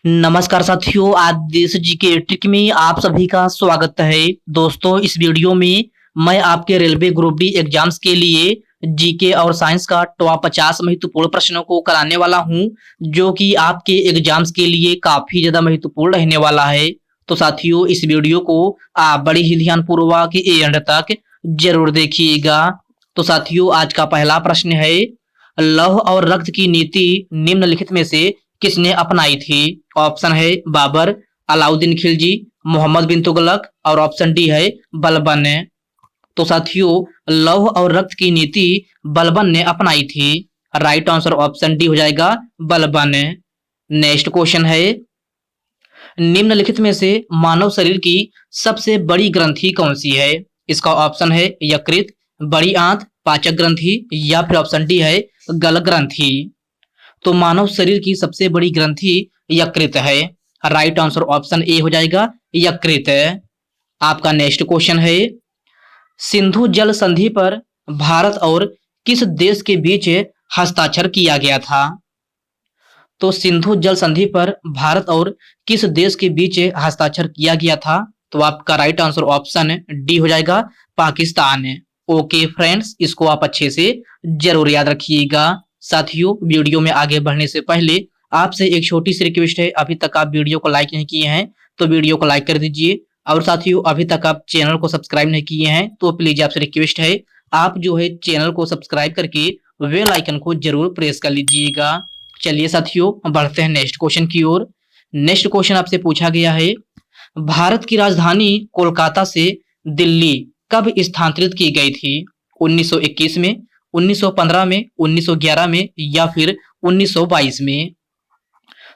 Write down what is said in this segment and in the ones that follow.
नमस्कार साथियों, आज देश जी के ट्रिक में आप सभी का स्वागत है। दोस्तों, इस वीडियो में मैं आपके रेलवे ग्रुप डी एग्जाम्स के लिए जीके और साइंस का टॉप 50 महत्वपूर्ण प्रश्नों को कराने वाला हूं, जो कि आपके एग्जाम्स के लिए काफी ज्यादा महत्वपूर्ण रहने वाला है। तो साथियों, इस वीडियो को आप बड़े ही ध्यानपूर्वक एंड तक जरूर देखिएगा। तो साथियों, आज का पहला प्रश्न है, लौह और रक्त की नीति निम्नलिखित में से किसने अपनाई थी? ऑप्शन है बाबर, अलाउद्दीन खिलजी, मोहम्मद बिन तुगलक और ऑप्शन डी है बलबन ने। तो साथियों, लौह और रक्त की नीति बलबन ने अपनाई थी। राइट आंसर ऑप्शन डी हो जाएगा बलबन ने। नेक्स्ट क्वेश्चन है, निम्नलिखित में से मानव शरीर की सबसे बड़ी ग्रंथि कौन सी है? इसका ऑप्शन है यकृत, बड़ी आंत, पाचक ग्रंथि या फिर ऑप्शन डी है गल ग्रंथि। तो मानव शरीर की सबसे बड़ी ग्रंथि यकृत है। राइट आंसर ऑप्शन ए हो जाएगा यकृत। आपका नेक्स्ट क्वेश्चन है, सिंधु जल संधि पर भारत और किस देश के बीच हस्ताक्षर किया गया था? तो सिंधु जल संधि पर भारत और किस देश के बीच हस्ताक्षर किया गया था? तो आपका राइट आंसर ऑप्शन डी हो जाएगा पाकिस्तान। ओके फ्रेंड्स, इसको आप अच्छे से जरूर याद रखिएगा। साथियों, वीडियो में आगे बढ़ने से पहले आपसे एक छोटी सी रिक्वेस्ट है, अभी तक आप वीडियो को लाइक नहीं किए हैं तो वीडियो को लाइक कर दीजिए। और साथियों, अभी तक आप चैनल को सब्सक्राइब नहीं किए हैं तो प्लीज आपसे रिक्वेस्ट है, आप जो है चैनल को सब्सक्राइब करके बेल आइकन को जरूर प्रेस कर लीजिएगा। चलिए साथियों, बढ़ते हैं नेक्स्ट क्वेश्चन की ओर। नेक्स्ट क्वेश्चन आपसे पूछा गया है, भारत की राजधानी कोलकाता से दिल्ली कब स्थानांतरित की गई थी? 1921 में, 1915 में, 1911 में या फिर 1922 में?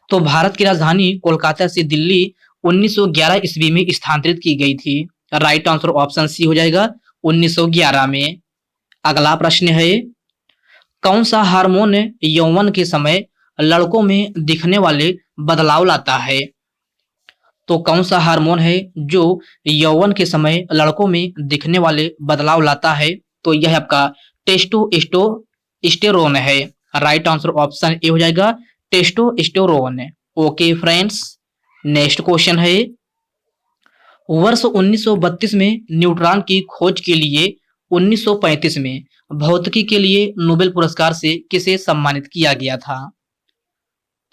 तो भारत की राजधानी कोलकाता से दिल्ली 1911 ईस्वी में स्थानांतरित की गई थी। राइट आंसर ऑप्शन सी हो जाएगा 1911 में। अगला प्रश्न है, कौन सा हार्मोन यौवन के समय लड़कों में दिखने वाले बदलाव लाता है? तो कौन सा हार्मोन है जो यौवन के समय लड़कों में दिखने वाले बदलाव लाता है? तो यह आपका टेस्टोस्टेरोन है। राइट आंसर ऑप्शन ए हो जाएगा testosterone. Okay friends, next question है, वर्ष 1932 में न्यूट्रॉन की खोज के लिए 1935 में भौतिकी के लिए नोबेल पुरस्कार से किसे सम्मानित किया गया था?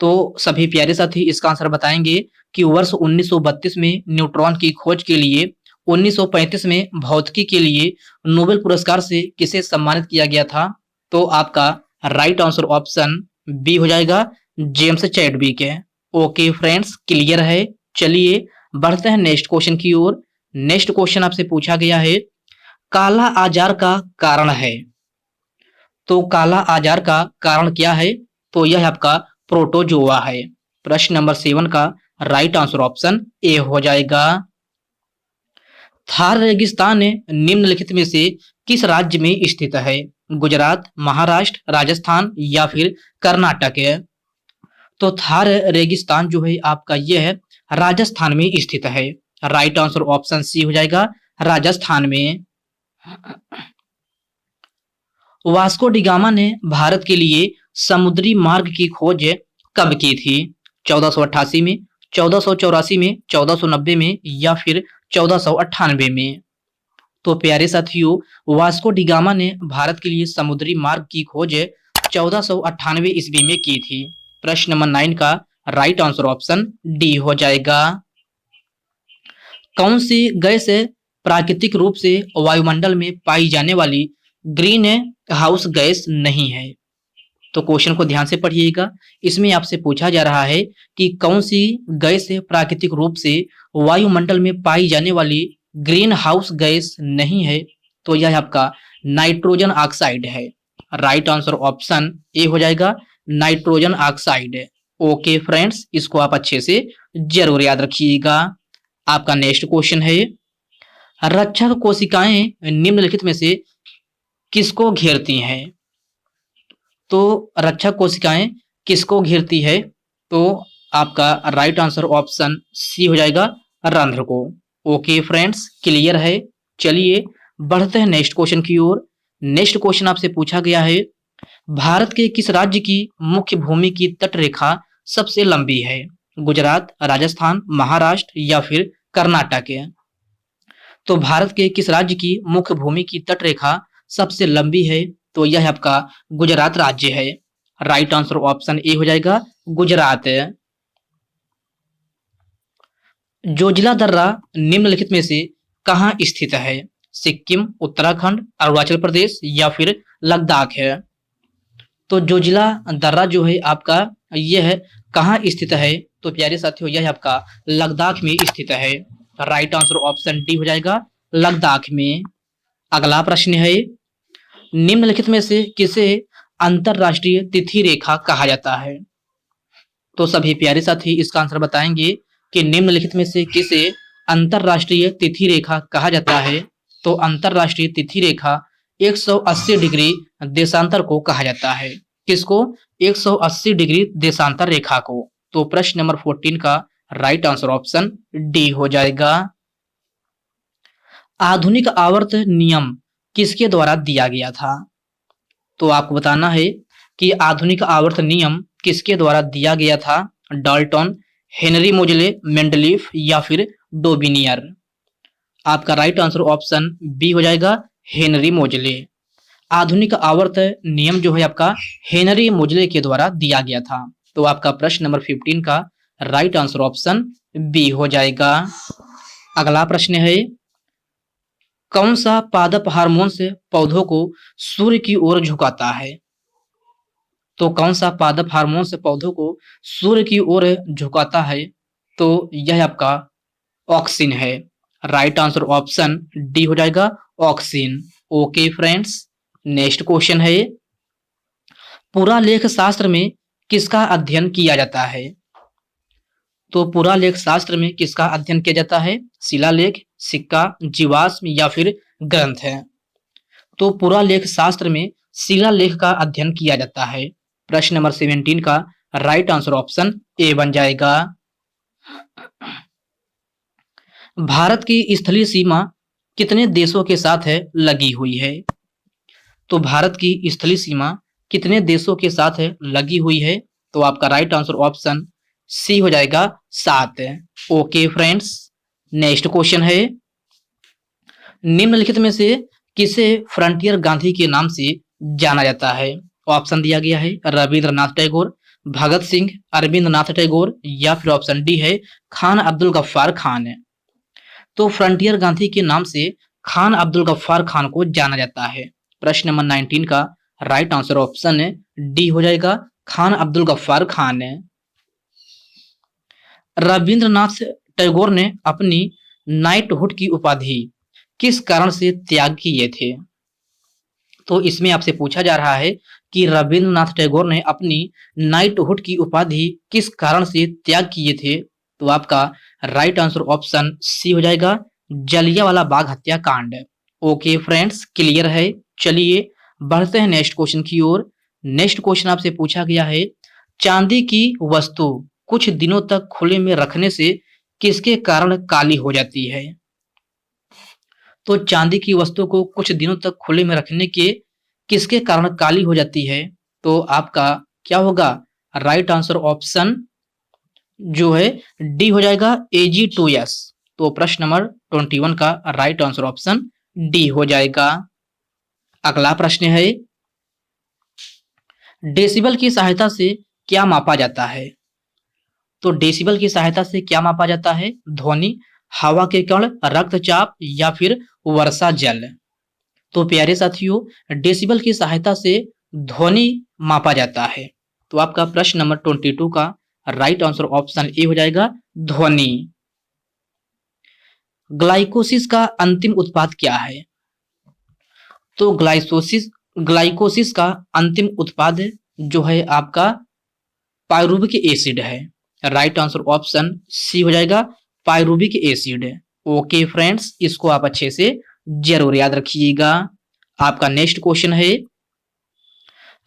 तो सभी प्यारे साथी इसका आंसर बताएंगे कि वर्ष 1932 में न्यूट्रॉन की खोज के लिए, 1935 में भौतिकी के लिए नोबेल पुरस्कार से किसे सम्मानित किया गया था? तो आपका राइट आंसर ऑप्शन बी हो जाएगा जेम्स चैडविक है। ओके फ्रेंड्स, क्लियर है। चलिए बढ़ते हैं नेक्स्ट क्वेश्चन की ओर। नेक्स्ट क्वेश्चन आपसे पूछा गया है, काला आजार का कारण है। तो काला आजार का कारण क्या है? तो यह आपका प्रोटोजोआ है। प्रश्न नंबर 7 का राइट आंसर ऑप्शन ए हो जाएगा। थार रेगिस्तान निम्नलिखित में से किस राज्य में स्थित है? गुजरात, महाराष्ट्र, राजस्थान या फिर कर्नाटक है? तो थार रेगिस्तान जो है आपका यह है राजस्थान में स्थित है। राइट आंसर ऑप्शन सी हो जाएगा राजस्थान में। वास्को डिगामा ने भारत के लिए समुद्री मार्ग की खोज कब की थी? 1488 में, 1484 में, 1490 में या फिर 1498 में? तो प्यारे साथियों, वास्को डिगामा ने भारत के लिए समुद्री मार्ग की खोज 1498 ईस्वी में की थी। प्रश्न नंबर 9 का राइट आंसर ऑप्शन डी हो जाएगा। कौन सी गैस प्राकृतिक रूप से वायुमंडल में पाई जाने वाली ग्रीन हाउस गैस नहीं है? तो क्वेश्चन को ध्यान से पढ़िएगा। इसमें आपसे पूछा जा रहा है कि कौन सी गैस प्राकृतिक रूप से वायुमंडल में पाई जाने वाली ग्रीन हाउस गैस नहीं है? तो यह आपका नाइट्रोजन ऑक्साइड है। राइट आंसर ऑप्शन ए हो जाएगा नाइट्रोजन ऑक्साइड। ओके फ्रेंड्स, इसको आप अच्छे से जरूर याद रखिएगा। आपका नेक्स्ट क्वेश्चन है, रक्षक कोशिकाएं निम्नलिखित में से किसको घेरती हैं? तो रक्षक कोशिकाएं किसको घेरती है? तो आपका राइट आंसर ऑप्शन सी हो जाएगा रंध्र को। ओके फ्रेंड्स, क्लियर है। चलिए बढ़ते हैं नेक्स्ट क्वेश्चन की ओर। नेक्स्ट क्वेश्चन आपसे पूछा गया है, भारत के किस राज्य की मुख्य भूमि की तट रेखा सबसे लंबी है? गुजरात, राजस्थान, महाराष्ट्र या फिर कर्नाटक है। तो भारत के किस राज्य की मुख्य भूमि की तट रेखा सबसे लंबी है? तो यह आपका गुजरात राज्य है। राइट आंसर ऑप्शन ए हो जाएगा गुजरात। जोजिला दर्रा निम्नलिखित में से कहाँ स्थित है? सिक्किम, उत्तराखंड, अरुणाचल प्रदेश या फिर लद्दाख है। तो जोजिला दर्रा जो है आपका यह कहाँ स्थित है? तो प्यारे साथियों यह आपका लद्दाख में स्थित है। राइट आंसर ऑप्शन डी हो जाएगा लद्दाख में। अगला प्रश्न है, निम्नलिखित में से किसे अंतरराष्ट्रीय तिथि रेखा कहा जाता है? तो सभी प्यारे साथी इसका आंसर बताएंगे कि निम्नलिखित में से किसे अंतरराष्ट्रीय तिथि रेखा कहा जाता है? तो अंतरराष्ट्रीय तिथि रेखा 180 डिग्री देशांतर को कहा जाता है। किसको? 180 डिग्री देशांतर रेखा को। तो प्रश्न नंबर 14 का राइट आंसर ऑप्शन डी हो जाएगा। आधुनिक आवर्त नियम किसके द्वारा दिया गया था? तो आपको बताना है कि आधुनिक आवर्त नियम किसके द्वारा दिया गया था? डाल्टन, हेनरी मोजले, मेंडलीफ या फिर डोबिनियर। आपका राइट आंसर ऑप्शन बी हो जाएगा हेनरी मोजले। आधुनिक आवर्त नियम जो है आपका हेनरी मोजले के द्वारा दिया गया था। तो आपका प्रश्न नंबर 15 का राइट आंसर ऑप्शन बी हो जाएगा। अगला प्रश्न है, कौन सा पादप हार्मोन से पौधों को सूर्य की ओर झुकाता है? तो कौन सा पादप हार्मोन से पौधों को सूर्य की ओर झुकाता है? तो यह आपका ऑक्सिन है। राइट आंसर ऑप्शन डी हो जाएगा auxin. Okay friends, next question है, पुरालेख शास्त्र में किसका अध्ययन किया जाता है? तो पुरालेख शास्त्र में किसका अध्ययन किया जाता है? शिलालेख, सिक्का, जीवाश्म या फिर ग्रंथ है। तो पुरालेख शास्त्र में शिलालेख का अध्ययन किया जाता है। प्रश्न नंबर 17 का राइट आंसर ऑप्शन ए बन जाएगा। भारत की स्थलीय सीमा कितने देशों के साथ है लगी हुई है? तो भारत की स्थलीय सीमा कितने देशों के साथ है लगी हुई है? तो आपका राइट आंसर ऑप्शन सी हो जाएगा 7। ओके फ्रेंड्स, नेक्स्ट क्वेश्चन है, निम्नलिखित में से किसे फ्रंटियर गांधी के नाम से जाना जाता है? ऑप्शन दिया गया है रविंद्रनाथ टैगोर, भगत सिंह, अरविंदनाथ टैगोर या फिर ऑप्शन डी है खान अब्दुल गफ्फार खान। तो फ्रंटियर गांधी के नाम से खान अब्दुल गफ्फार खान को जाना जाता है। प्रश्न नंबर 19 का राइट आंसर ऑप्शन डी हो जाएगा खान अब्दुल गफ्फार खान। रविंद्रनाथ टैगोर ने अपनी नाइटहुड की उपाधि किस कारण से त्याग किए थे? तो इसमें आपसे पूछा जा रहा है कि रविंद्रनाथ टैगोर ने अपनी नाइटहुड की उपाधि किस कारण से त्याग किए थे? तो आपका राइट आंसर ऑप्शन सी हो जाएगा जलियांवाला बाग हत्याकांड। ओके फ्रेंड्स, क्लियर है। चलिए बढ़ते हैं नेक्स्ट क्वेश्चन की ओर। नेक्स्ट क्वेश्चन आपसे पूछा गया है, चांदी की वस्तु कुछ दिनों तक खुले में रखने से किसके कारण काली हो जाती है? तो चांदी की वस्तु को कुछ दिनों तक खुले में रखने के किसके कारण काली हो जाती है? तो आपका क्या होगा? राइट आंसर ऑप्शन जो है डी हो जाएगा Ag2S। तो प्रश्न नंबर 21 का राइट आंसर ऑप्शन डी हो जाएगा। अगला प्रश्न है, डेसिबल की सहायता से क्या मापा जाता है? तो डेसिबल की सहायता से क्या मापा जाता है? ध्वनि, हवा के कण, रक्तचाप या फिर वर्षा जल। तो प्यारे साथियों, डेसिबल की सहायता से ध्वनि मापा जाता है। तो आपका प्रश्न नंबर 22 का राइट आंसर ऑप्शन ए हो जाएगा ध्वनि। ग्लाइकोसिस का अंतिम उत्पाद क्या है? तो ग्लाइकोसिस का अंतिम उत्पाद जो है आपका पायरुविक एसिड है। राइट आंसर ऑप्शन सी हो जाएगा पायरुविक एसिड। ओके फ्रेंड्स, इसको आप अच्छे से जरूर याद रखिएगा। आपका नेक्स्ट क्वेश्चन है,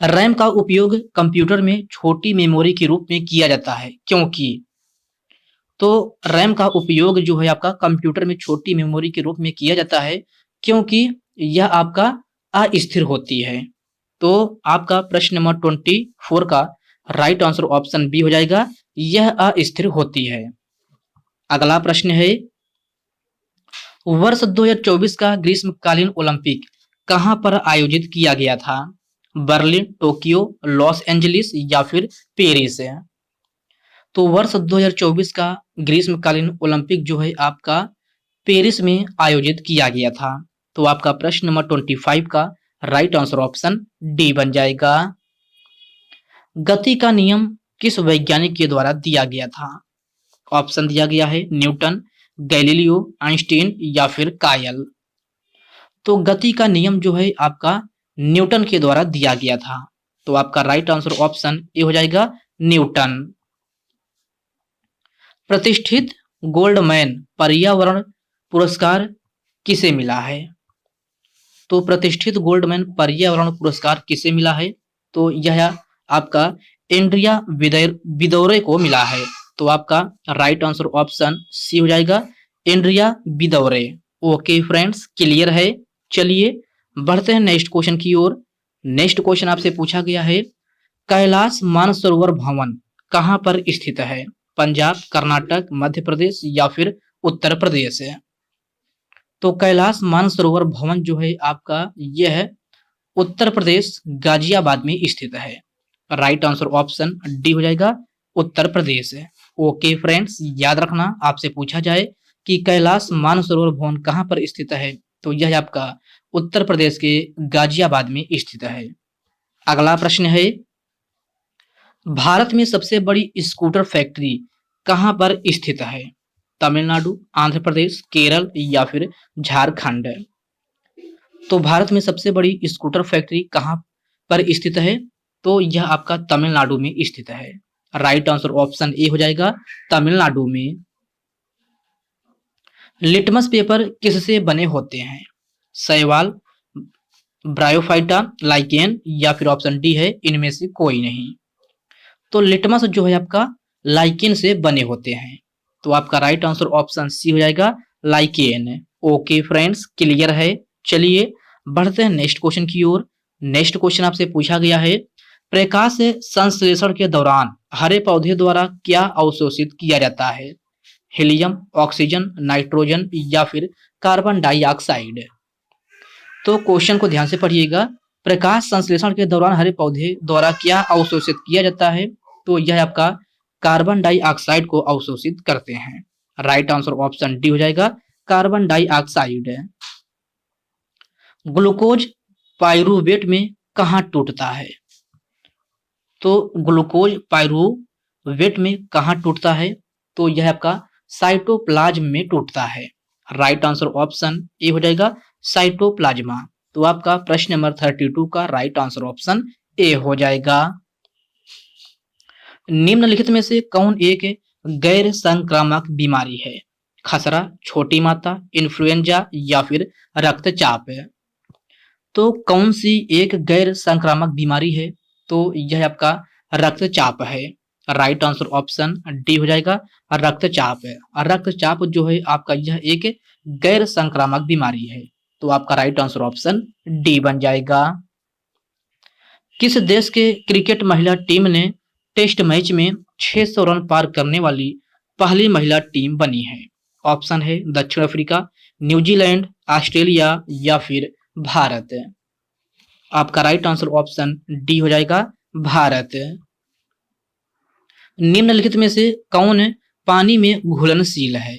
रैम का उपयोग कंप्यूटर में छोटी मेमोरी के रूप में किया जाता है क्योंकि? तो रैम का उपयोग जो है आपका कंप्यूटर में छोटी मेमोरी के रूप में किया जाता है क्योंकि यह आपका अस्थिर होती है। तो आपका प्रश्न नंबर 24 का राइट आंसर ऑप्शन बी हो जाएगा यह अस्थिर होती है। अगला प्रश्न है, वर्ष 2024 का ग्रीष्मकालीन ओलंपिक कहां पर आयोजित किया गया था? बर्लिन, टोक्यो, लॉस एंजलिस या फिर पेरिस है? तो वर्ष 2024 का ग्रीष्मकालीन ओलंपिक जो है आपका पेरिस में आयोजित किया गया था। तो आपका प्रश्न नंबर 25 का राइट आंसर ऑप्शन डी बन जाएगा। गति का नियम किस वैज्ञानिक के द्वारा दिया गया था? ऑप्शन दिया गया है न्यूटन, गैलीलियो, आइंस्टीन या फिर कायल। तो गति का नियम जो है आपका न्यूटन के द्वारा दिया गया था। तो आपका राइट आंसर ऑप्शन ए हो जाएगा न्यूटन। प्रतिष्ठित गोल्डमैन पर्यावरण पुरस्कार किसे मिला है? तो प्रतिष्ठित गोल्डमैन पर्यावरण पुरस्कार किसे मिला है? तो यह आपका एंड्रिया बिदौरे को मिला है। तो आपका राइट आंसर ऑप्शन सी हो जाएगा एंड्रिया बिदौरे। ओके फ्रेंड्स, क्लियर है। चलिए बढ़ते हैं नेक्स्ट क्वेश्चन की ओर। नेक्स्ट क्वेश्चन आपसे पूछा गया है, कैलाश मानसरोवर भवन कहां पर स्थित है? पंजाब, कर्नाटक, मध्य प्रदेश या फिर उत्तर प्रदेश है? तो कैलाश मानसरोवर भवन जो है आपका यह उत्तर प्रदेश गाजियाबाद में स्थित है। राइट आंसर ऑप्शन डी हो जाएगा उत्तर प्रदेश है। ओके फ्रेंड्स, याद रखना आपसे पूछा जाए कि कैलाश मानसरोवर भवन कहां पर स्थित है, तो यह आपका उत्तर प्रदेश के गाजियाबाद में स्थित है। अगला प्रश्न है, भारत में सबसे बड़ी स्कूटर फैक्ट्री कहां पर स्थित है? तमिलनाडु, आंध्र प्रदेश, केरल या फिर झारखंड? तो भारत में सबसे बड़ी स्कूटर फैक्ट्री कहां पर स्थित है? तो यह आपका तमिलनाडु में स्थित है। राइट आंसर ऑप्शन ए हो जाएगा तमिलनाडु में। लिटमस पेपर किससे बने होते हैं? शैवाल, ब्रायोफाइटा, लाइकेन या फिर ऑप्शन डी है इनमें से कोई नहीं। तो लिटमस जो है आपका लाइकेन से बने होते हैं। तो आपका राइट आंसर ऑप्शन सी हो जाएगा लाइकेन। ओके फ्रेंड्स, क्लियर है। चलिए बढ़ते हैं नेक्स्ट क्वेश्चन की ओर। नेक्स्ट क्वेश्चन आपसे पूछा गया है, प्रकाश संश्लेषण के दौरान हरे पौधे द्वारा क्या अवशोषित किया जाता है? हीलियम, ऑक्सीजन, नाइट्रोजन या फिर कार्बन डाइऑक्साइड? तो क्वेश्चन को ध्यान से पढ़िएगा। प्रकाश संश्लेषण के दौरान हरे पौधे द्वारा क्या अवशोषित किया जाता है? तो यह आपका कार्बन डाइऑक्साइड को अवशोषित करते हैं। राइट आंसर ऑप्शन डी हो जाएगा कार्बन डाइऑक्साइड। ग्लूकोज पाइरूवेट में कहां टूटता है? तो ग्लूकोज पाइरूवेट में कहां टूटता है? तो यह आपका साइटोप्लाज्म में टूटता है। राइट आंसर ऑप्शन ए हो जाएगा साइटोप्लाज्मा। तो आपका प्रश्न नंबर 32 का राइट आंसर ऑप्शन ए हो जाएगा। निम्नलिखित में से कौन एक गैर संक्रामक बीमारी है? खसरा, छोटी माता, इन्फ्लुएंजा या फिर रक्तचाप है? तो कौन सी एक गैर संक्रामक बीमारी है? तो यह आपका रक्तचाप है। राइट आंसर ऑप्शन डी हो जाएगा रक्तचाप है। रक्तचाप जो है आपका यह एक गैर संक्रामक बीमारी है। तो आपका राइट आंसर ऑप्शन डी बन जाएगा। किस देश के क्रिकेट महिला टीम ने टेस्ट मैच में 600 रन पार करने वाली पहली महिला टीम बनी है? ऑप्शन है दक्षिण अफ्रीका, न्यूजीलैंड, ऑस्ट्रेलिया या फिर भारत? आपका राइट आंसर ऑप्शन डी हो जाएगा भारत। निम्नलिखित में से कौन पानी में घुलनशील है?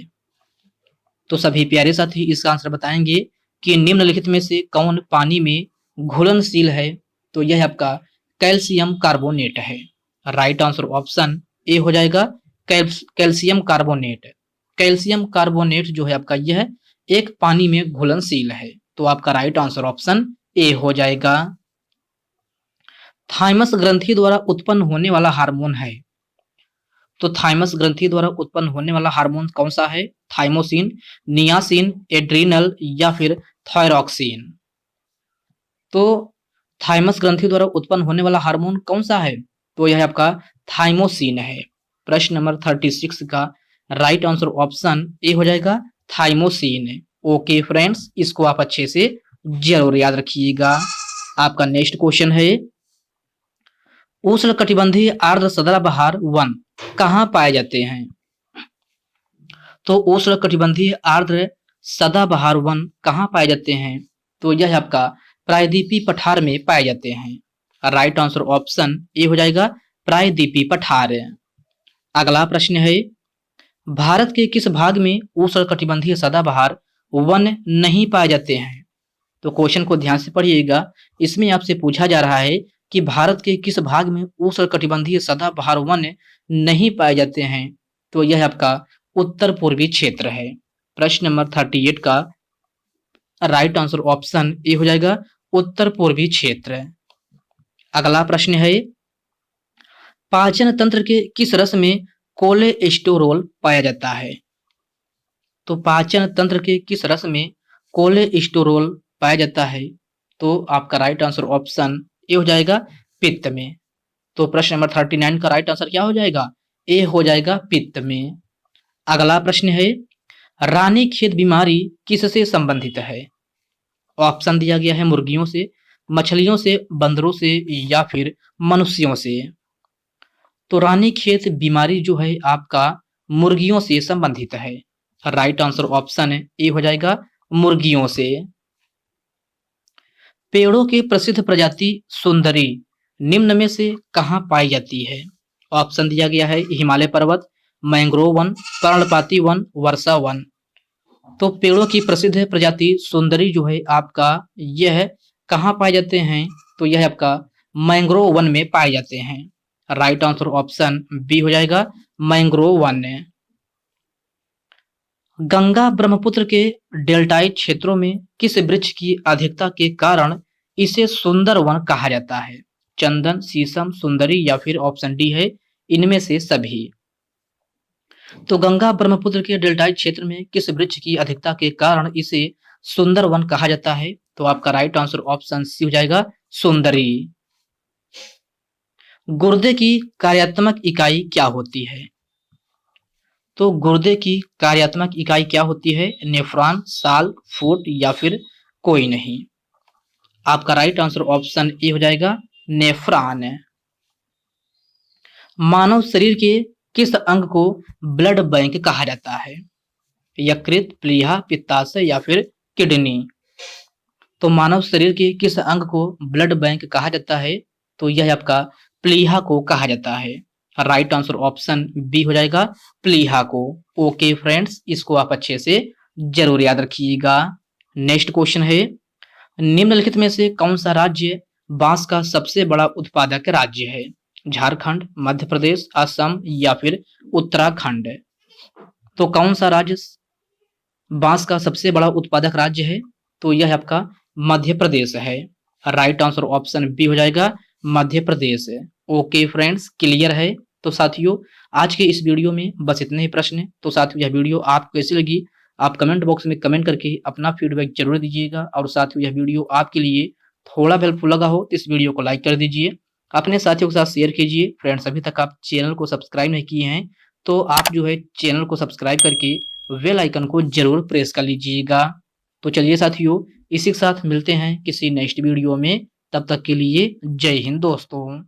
तो सभी प्यारे साथी इसका आंसर बताएंगे कि निम्नलिखित में से कौन पानी में घुलनशील है? तो यह आपका कैल्शियम कार्बोनेट है। राइट आंसर ऑप्शन ए हो जाएगा कैल्शियम कार्बोनेट। कैल्शियम कार्बोनेट जो है आपका यह एक पानी में घुलनशील है। तो आपका राइट आंसर ऑप्शन ए हो जाएगा। थाइमस ग्रंथि द्वारा उत्पन्न होने वाला हार्मोन है? तो थाइमस ग्रंथि द्वारा उत्पन्न होने वाला हार्मोन कौन सा है? थाइमोसिन, नियासिन, एड्रिनल या फिर थायरॉक्सिन? तो थाइमस ग्रंथि द्वारा उत्पन्न होने वाला हार्मोन कौन सा है? तो यह आपका थाइमोसिन है। प्रश्न नंबर 36 का राइट आंसर ऑप्शन ए हो जाएगा थाइमोसिन। ओके फ्रेंड्स, इसको आप अच्छे से जरूर याद रखिएगा। आपका नेक्स्ट क्वेश्चन है, उष्णकटिबंधीय आर्द्र सदाबहार वन कहाँ पाए जाते हैं? तो उष्णकटिबंधीय आर्द्र सदाबहार वन कहाँ पाए जाते हैं? तो यह आपका प्रायद्वीपीय पठार में पाए जाते हैं। राइट आंसर ऑप्शन ए हो जाएगा प्रायद्वीपीय पठार। अगला प्रश्न है, भारत के किस भाग में उष्णकटिबंधीय सदाबहार वन नहीं पाए जाते हैं? तो क्वेश्चन को ध्यान से पढ़िएगा। इसमें आपसे पूछा जा रहा है कि भारत के किस भाग में उष्णकटिबंधीय सदाबहार वन नहीं पाए जाते हैं? तो यह आपका उत्तर पूर्वी क्षेत्र है। प्रश्न नंबर 38 का राइट आंसर ऑप्शन ए हो जाएगा उत्तर पूर्वी क्षेत्र। अगला प्रश्न है, पाचन तंत्र के किस रस में कोलेस्टेरोल पाया जाता है? तो पाचन तंत्र के किस रस में कोलेस्टेरोल पाया जाता है? तो आपका राइट आंसर ऑप्शन ए हो जाएगा पित्त में। तो प्रश्न नंबर 39 का राइट आंसर क्या हो जाएगा? ए हो जाएगा पित्त में। अगला प्रश्न है, रानीखेत बीमारी किससे संबंधित है? ऑप्शन दिया गया है मुर्गियों से, मछलियों से, बंदरों से या फिर मनुष्यों से। तो रानीखेत बीमारी जो है आपका मुर्गियों से संबंधित है। राइट आंसर ऑप्शन ए हो जाएगा मुर्गियों से। पेड़ों की प्रसिद्ध प्रजाति सुंदरी निम्न में से कहाँ पाई जाती है? ऑप्शन दिया गया है हिमालय पर्वत, मैंग्रोव वन, पर्णपाती वन, वर्षा वन। तो पेड़ों की प्रसिद्ध प्रजाति सुंदरी जो है आपका यह कहाँ पाए जाते हैं? तो यह आपका मैंग्रोव वन में पाए जाते हैं। राइट आंसर ऑप्शन बी हो जाएगा मैंग्रोव वन। गंगा ब्रह्मपुत्र के डेल्टाई क्षेत्रों में किस वृक्ष की अधिकता के कारण इसे सुंदर वन कहा जाता है? चंदन, शीशम, सुंदरी या फिर ऑप्शन डी है इनमें से सभी। तो गंगा ब्रह्मपुत्र के डेल्टाई क्षेत्र में किस वृक्ष की अधिकता के कारण इसे सुंदर वन कहा जाता है? तो आपका राइट आंसर ऑप्शन सी हो जाएगा सुंदरी। गुर्दे की कार्यात्मक इकाई क्या होती है? तो गुर्दे की कार्यात्मक इकाई क्या होती है? नेफ्रॉन, साल, फुट या फिर कोई नहीं। आपका राइट आंसर ऑप्शन ए हो जाएगा नेफ्रॉन। मानव शरीर के किस अंग को ब्लड बैंक कहा जाता है? यकृत, प्लीहा, पित्ताशय या फिर किडनी। तो मानव शरीर के किस अंग को ब्लड बैंक कहा जाता है? तो यह आपका प्लीहा को कहा जाता है। राइट आंसर ऑप्शन बी हो जाएगा प्लीहा को। ओके फ्रेंड्स, इसको आप अच्छे से जरूर याद रखिएगा। नेक्स्ट क्वेश्चन है, निम्नलिखित में से कौन सा राज्य बांस का सबसे बड़ा उत्पादक राज्य है? झारखंड, मध्य प्रदेश, असम या फिर उत्तराखंड। तो कौन सा राज्य बांस का सबसे बड़ा उत्पादक राज्य है? तो यह आपका मध्य प्रदेश है। राइट आंसर ऑप्शन बी हो जाएगा Madhya Pradesh. Okay friends, clear है? तो साथियों आज के इस वीडियो में बस इतने ही प्रश्न। तो साथियों यह वीडियो आपको कैसी लगी आप कमेंट बॉक्स में कमेंट करके अपना फीडबैक जरूर दीजिएगा। और साथियों यह वीडियो आपके लिए थोड़ा हेल्पफुल लगा हो तो इस वीडियो को लाइक कर दीजिए, अपने साथियों के साथ शेयर कीजिए। फ्रेंड्स अभी तक आप चैनल को सब्सक्राइब नहीं किए हैं तो आप जो है चैनल को सब्सक्राइब करके बेल आइकन को जरूर प्रेस कर लीजिएगा। तो चलिए साथियों इसी के साथ मिलते हैं किसी नेक्स्ट वीडियो में। तब तक के लिए जय हिंद दोस्तों।